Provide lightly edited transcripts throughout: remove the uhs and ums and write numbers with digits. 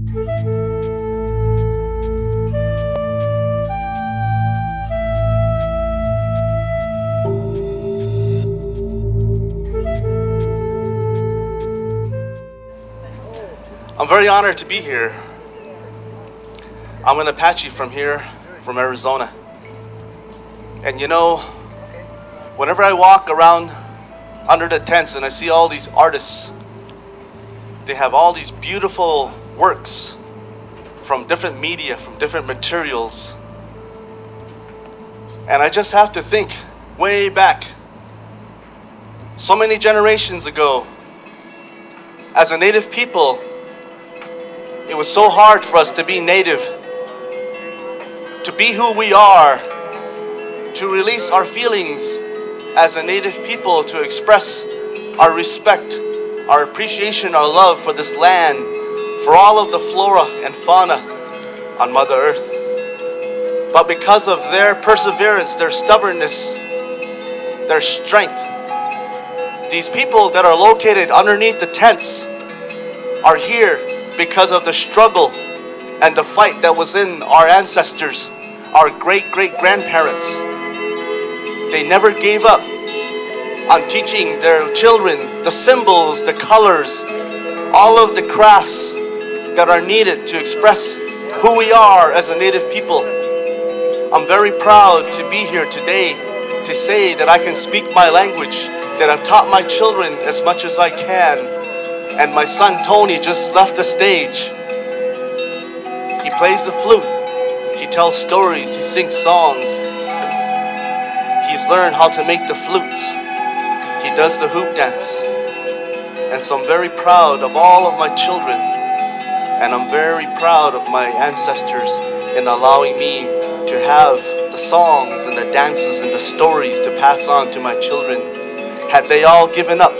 I'm very honored to be here. I'm an Apache from here, from Arizona. And you know, whenever I walk around under the tents and I see all these artists, they have all these beautiful works from different media, from different materials. And I just have to think way back, so many generations ago, as a native people, it was so hard for us to be native, to be who we are, to release our feelings as a native people, to express our respect, our appreciation, our love for this land, for all of the flora and fauna on Mother Earth. But because of their perseverance, their stubbornness, their strength, these people that are located underneath the tents are here because of the struggle and the fight that was in our ancestors, our great-great-grandparents. They never gave up on teaching their children the symbols, the colors, all of the crafts that are needed to express who we are as a native people. I'm very proud to be here today to say that I can speak my language, that I've taught my children as much as I can. And my son Tony just left the stage. He plays the flute, he tells stories, he sings songs. He's learned how to make the flutes. He does the hoop dance. And so I'm very proud of all of my children. And I'm very proud of my ancestors in allowing me to have the songs and the dances and the stories to pass on to my children. Had they all given up,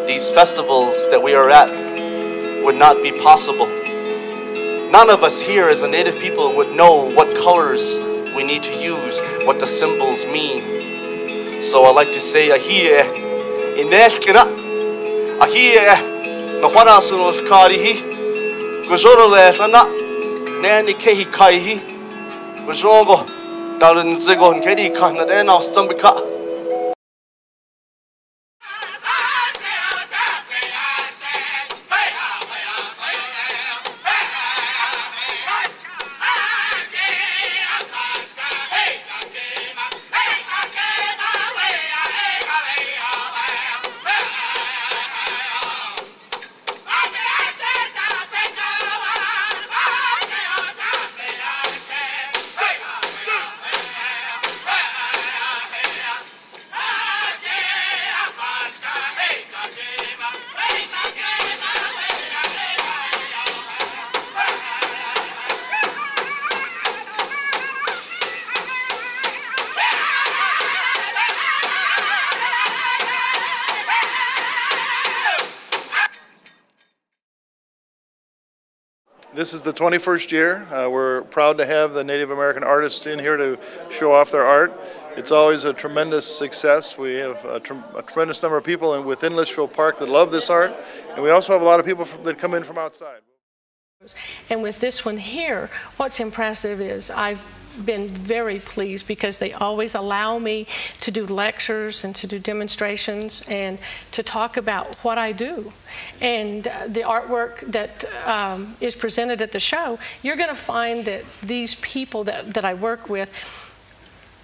these festivals that we are at would not be possible. None of us here as a native people would know what colors we need to use, what the symbols mean. So I like to say, ahie ineskina, ahie no whanasunos karihi, gujoro le sana, nani kehi kaihi, gujongo, dalun zigo nkedi kana dena sambika. This is the 21st year. We're proud to have the Native American artists in here to show off their art. It's always a tremendous success. We have a tremendous number of people within Litchfield Park that love this art, and we also have a lot of people that come in from outside. And with this one here, what's impressive is I've been very pleased because they always allow me to do lectures and to do demonstrations and to talk about what I do. And the artwork that is presented at the show, you're going to find that these people that I work with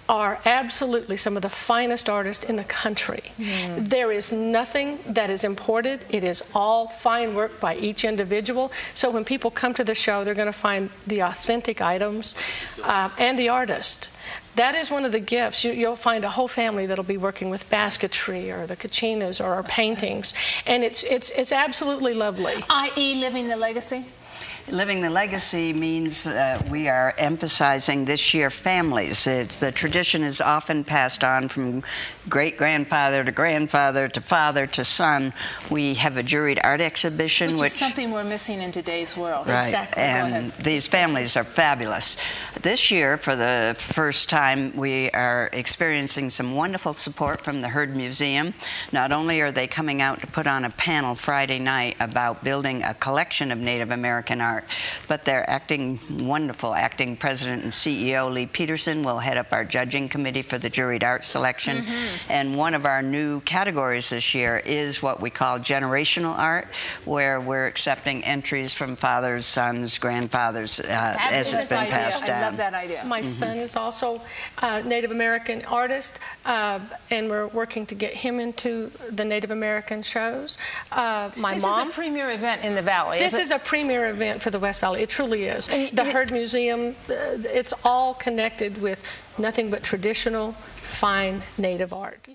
are absolutely some of the finest artists in the country. Mm. There is nothing that is imported. It is all fine work by each individual. So when people come to the show, they're going to find the authentic items and the artist. That is one of the gifts. You'll find a whole family that'll be working with basketry or the kachinas or our paintings. And it's absolutely lovely. I.e. living the legacy? Living the legacy means we are emphasizing this year families. The tradition is often passed on from great-grandfather to grandfather to father to son. We have a juried art exhibition. Which is something we're missing in today's world. Right. Exactly. And these families are fabulous. This year, for the first time, we are experiencing some wonderful support from the Heard Museum. Not only are they coming out to put on a panel Friday night about building a collection of Native American art, art. But their wonderful acting president and CEO, Lee Peterson, will head up our judging committee for the juried art selection. And one of our new categories this year is what we call generational art, where we're accepting entries from fathers, sons, grandfathers, as it's been passed down. I love that idea. My son is also a Native American artist, and we're working to get him into the Native American shows. My mom. This is a premier event in the Valley. This is a premier event for the West Valley. It truly is. The Heard Museum, it's all connected with nothing but traditional, fine Native art.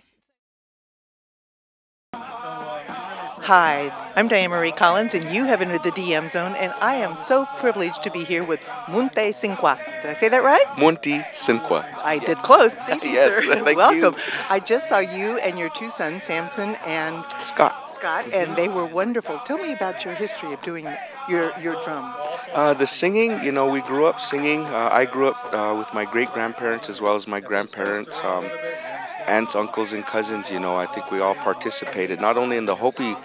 Hi, I'm Diane Marie Collins, and you have entered the DM Zone, and I am so privileged to be here with Moontee Sinquah. Did I say that right? Moontee Sinquah. I did close. Thank you, Yes, sir. thank Welcome. you. I just saw you and your two sons, Samson and Scott. and they were wonderful. Tell me about your history of doing your drum. The singing, you know, we grew up singing. I grew up with my great-grandparents as well as my grandparents. Aunts, uncles, and cousins, you know, I think we all participated, not only in the Hopi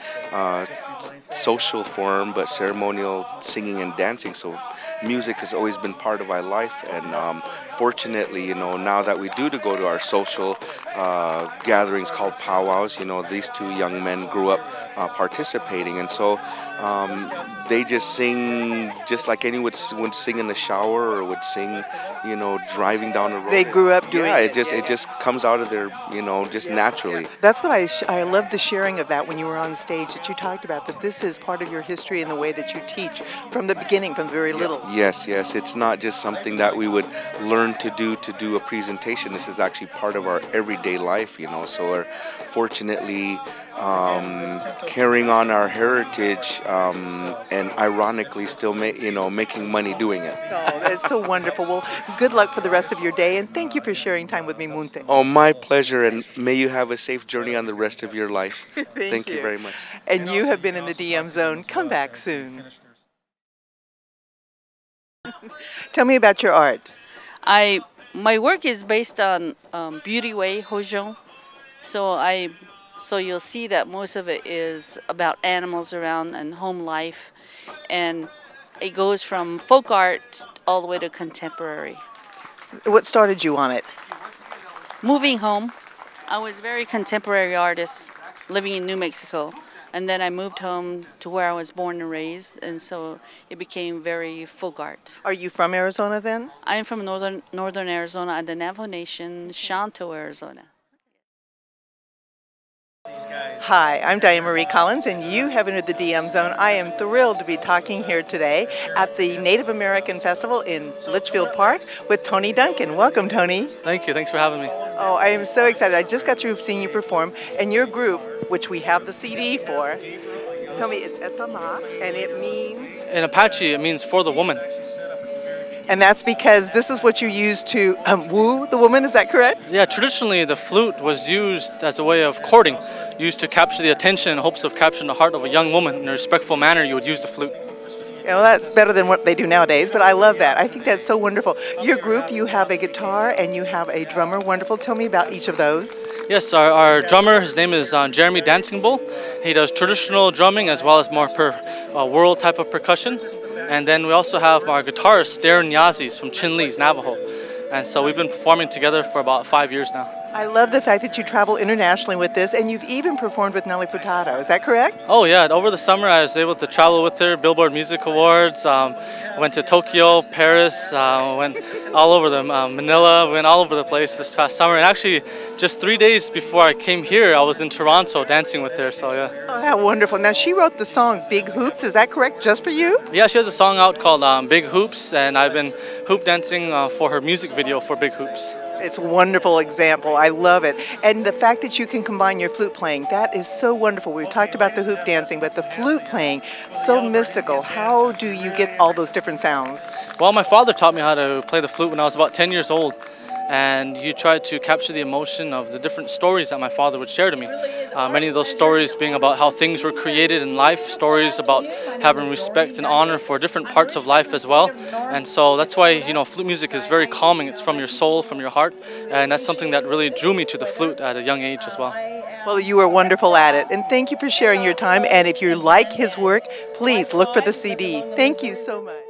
social form, but ceremonial singing and dancing. So music has always been part of our life, and fortunately, you know, now that we do to go to our social gatherings called powwows, you know, these two young men grew up participating, and so they just sing just like anyone would sing in the shower or would sing, you know, driving down the road. They grew up doing it. It just comes out of their, you know, just naturally. That's what I love the sharing of that when you were on stage, that you talked about that this is part of your history in the way that you teach from the beginning, from very little. Yes, it's not just something that we would learn to do a presentation. This is actually part of our everyday life, you know, so we're fortunately carrying on our heritage and ironically still making money doing it. Oh, that's so wonderful. Well, good luck for the rest of your day, and thank you for sharing time with me, Moontee. Oh, my pleasure, and may you have a safe journey on the rest of your life. Thank you very much. And you have been in the DM Zone. Come back soon. Tell me about your art. My work is based on beauty way Hojong, so you'll see that most of it is about animals around and home life, and it goes from folk art all the way to contemporary. What started you on it? Moving home, I was a very contemporary artist living in New Mexico, and then I moved home to where I was born and raised, and so it became very folk art. Are you from Arizona then? I am from northern Arizona and the Navajo Nation, Shanto, Arizona. Hi, I'm Diane Marie Collins, and you have entered the DM Zone. I am thrilled to be talking here today at the Native American Festival in Litchfield Park with Tony Duncan. Welcome, Tony. Thank you. Thanks for having me. Oh, I am so excited. I just got through seeing you perform, and your group, which we have the CD for, tell me, it's Estama, and it means? In Apache, it means for the woman. And that's because this is what you use to woo the woman, is that correct? Yeah, traditionally the flute was used as a way of courting, used to capture the attention in hopes of capturing the heart of a young woman. In a respectful manner, you would use the flute. Yeah, well, that's better than what they do nowadays, but I love that. I think that's so wonderful. Your group, you have a guitar and you have a drummer. Wonderful. Tell me about each of those. Yes, our drummer, his name is Jeremy Dancing Bull. He does traditional drumming as well as more world type of percussion. And then we also have our guitarist, Darren Yazis from Chinlee's, Navajo. And so we've been performing together for about 5 years now. I love the fact that you travel internationally with this, and you've even performed with Nelly Furtado. Is that correct? Oh yeah, over the summer I was able to travel with her, Billboard Music Awards, went to Tokyo, Paris, went all over them, Manila, went all over the place this past summer. And actually, just 3 days before I came here, I was in Toronto dancing with her, so yeah. Oh, how wonderful. Now, she wrote the song Big Hoops, is that correct, just for you? Yeah, she has a song out called Big Hoops, and I've been hoop dancing for her music video for Big Hoops. It's a wonderful example. I love it. And the fact that you can combine your flute playing, that is so wonderful. We talked about the hoop dancing, but the flute playing, so mystical. How do you get all those different sounds? Well, my father taught me how to play the flute when I was about 10 years old. and you try to capture the emotion of the different stories that my father would share to me. Many of those stories being about how things were created in life, stories about having respect and honor for different parts of life as well. And so that's why, you know, flute music is very calming. It's from your soul, from your heart, and that's something that really drew me to the flute at a young age as well. Well, you are wonderful at it, and thank you for sharing your time. And if you like his work, please look for the CD. Thank you so much.